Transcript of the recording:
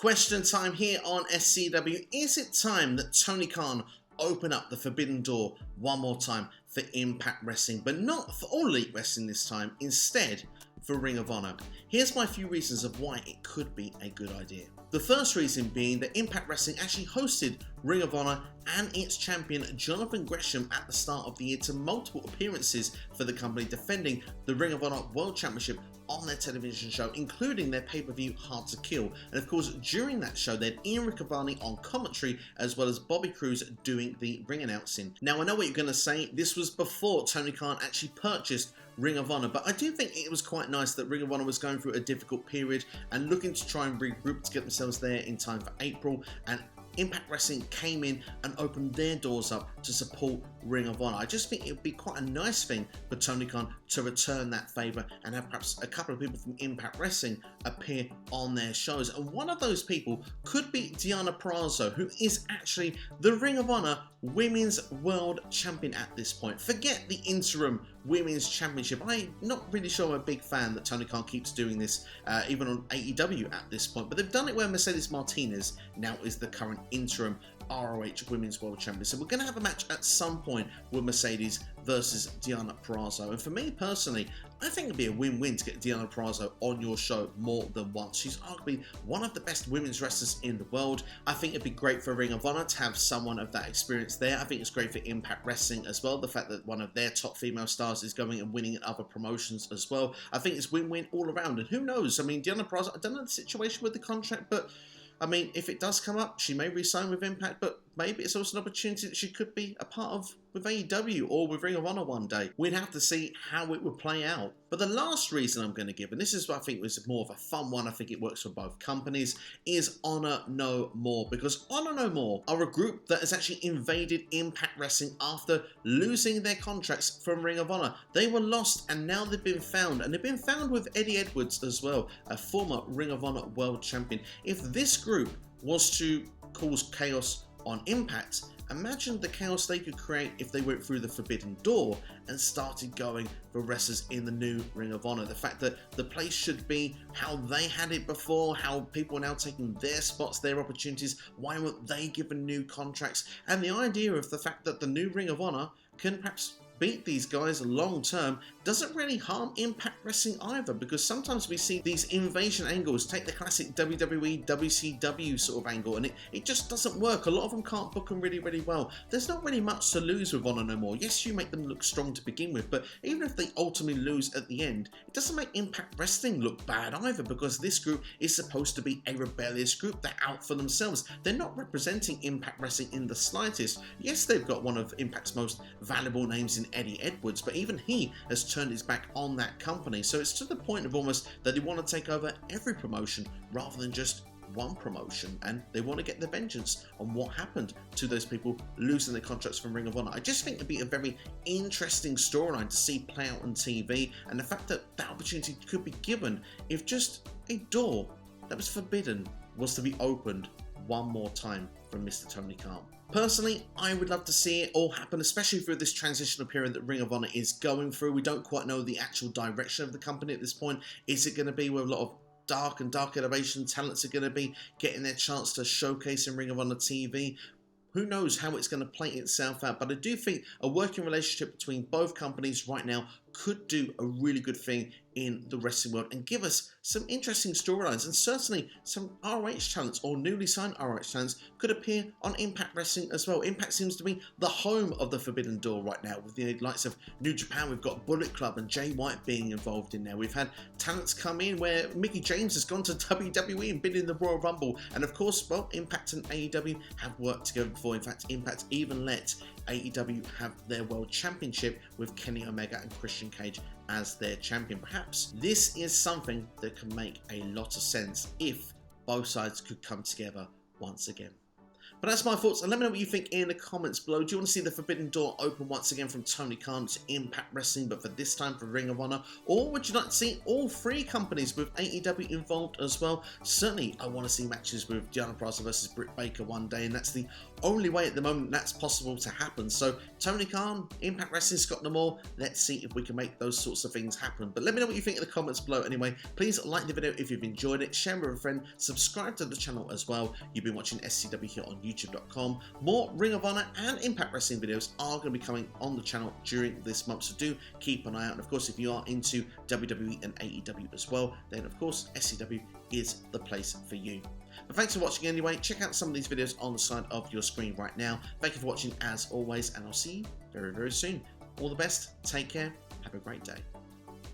Question time here on SCW. Is it time that Tony Khan open up the forbidden door one more time for Impact Wrestling, but not for All Elite Wrestling this time, instead for Ring of Honor? Here's my few reasons of why it could be a good idea. The first reason being that Impact Wrestling actually hosted Ring of Honor and its champion Jonathan Gresham at the start of the year to multiple appearances for the company, defending the Ring of Honor World Championship on their television show, including their pay-per-view Hard to Kill. And of course, during that show, they had Ian Riccaboni on commentary, as well as Bobby Cruz doing the ring announcing. Now, I know what you're going to say. This was before Tony Khan actually purchased Ring of Honor, but I do think it was quite nice that Ring of Honor was going through a difficult period and looking to try and regroup to get themselves there in time for April, and Impact Wrestling came in and opened their doors up to support Ring of Honor. I just think it would be quite a nice thing for Tony Khan to return that favour and have perhaps a couple of people from Impact Wrestling appear on their shows. And one of those people could be Deonna Purrazzo, who is actually the Ring of Honor Women's World Champion at this point. Forget the interim Women's Championship. I'm not really sure I'm a big fan that Tony Khan keeps doing this, even on AEW at this point. But they've done it where Mercedes Martinez now is the current interim ROH Women's World Champion. So we're going to have a match at some point with Mercedes versus Deonna Purrazzo. And for me personally, I think it'd be a win-win to get Deonna Purrazzo on your show more than once. She's arguably one of the best women's wrestlers in the world. I think it'd be great for Ring of Honor to have someone of that experience there. I think it's great for Impact Wrestling as well. The fact that one of their top female stars is going and winning in other promotions as well. I think it's win-win all around. And who knows? I mean, Deonna Purrazzo, I don't know the situation with the contract, but I mean, if it does come up, she may re-sign with Impact, but maybe it's also an opportunity that she could be a part of with AEW or with Ring of Honor one day. We'd have to see how it would play out. But the last reason I'm going to give, and this is what I think was more of a fun one, I think it works for both companies, is Honor No More. Because Honor No More are a group that has actually invaded Impact Wrestling after losing their contracts from Ring of Honor. They were lost and now they've been found. And they've been found with Eddie Edwards as well, a former Ring of Honor World Champion. If this group was to cause chaos on Impact, imagine the chaos they could create if they went through the forbidden door and started going for wrestlers in the new Ring of Honor. The fact that the place should be how they had it before, how people are now taking their spots, their opportunities, why weren't they given new contracts, and the idea of the fact that the new Ring of Honor can perhaps beat these guys long term doesn't really harm Impact Wrestling either, because sometimes we see these invasion angles, take the classic WWE, WCW sort of angle, and it just doesn't work. A lot of them can't book them really, really well. There's not really much to lose with Honor No More. Yes, you make them look strong to begin with, but even if they ultimately lose at the end, it doesn't make Impact Wrestling look bad either, because this group is supposed to be a rebellious group. They're out for themselves. They're not representing Impact Wrestling in the slightest. Yes, they've got one of Impact's most valuable names in Eddie Edwards, but even he has turned his back on that company. So it's to the point of almost that they want to take over every promotion rather than just one promotion, and they want to get the vengeance on what happened to those people losing their contracts from Ring of Honor. I just think it'd be a very interesting storyline to see play out on TV, and the fact that that opportunity could be given if just a door that was forbidden was to be opened one more time from Mr. Tony Khan. Personally, I would love to see it all happen, especially through this transitional period that Ring of Honor is going through. We don't quite know the actual direction of the company at this point. Is it going to be with a lot of dark elevation talents are going to be getting their chance to showcase in Ring of Honor TV? Who knows how it's going to play itself out, but I do think a working relationship between both companies right now could do a really good thing in the wrestling world and give us some interesting storylines, and certainly some ROH talents or newly signed ROH talents could appear on Impact Wrestling as well. Impact seems to be the home of the Forbidden Door right now, with the likes of New Japan. We've got Bullet Club and Jay White being involved in there. We've had talents come in where Mickie James has gone to WWE and been in the Royal Rumble, and of course, well, Impact and AEW have worked together before. In fact, Impact even let AEW have their World Championship with Kenny Omega and Christian Cage as their champion. Perhaps this is something that can make a lot of sense if both sides could come together once again. But that's my thoughts, and let me know what you think in the comments below. Do you want to see the Forbidden Door open once again from Tony Khan to Impact Wrestling, but for this time for Ring of Honor? Or would you like to see all three companies with AEW involved as well? Certainly, I want to see matches with Deonna Purrazzo versus Britt Baker one day, and that's the only way at the moment that's possible to happen. So Tony Khan, Impact Wrestling's got them all. Let's see if we can make those sorts of things happen. But let me know what you think in the comments below anyway. Please like the video if you've enjoyed it, share with a friend, subscribe to the channel as well. You've been watching SCW here on YouTube.com. More Ring of Honor and Impact Wrestling videos are going to be coming on the channel during this month, so do keep an eye out. And of course, if you are into WWE and AEW as well, then of course SCW is the place for you. But thanks for watching anyway. Check out some of these videos on the side of your screen right now. Thank you for watching as always, and I'll see you very, very soon. All the best, take care, have a great day.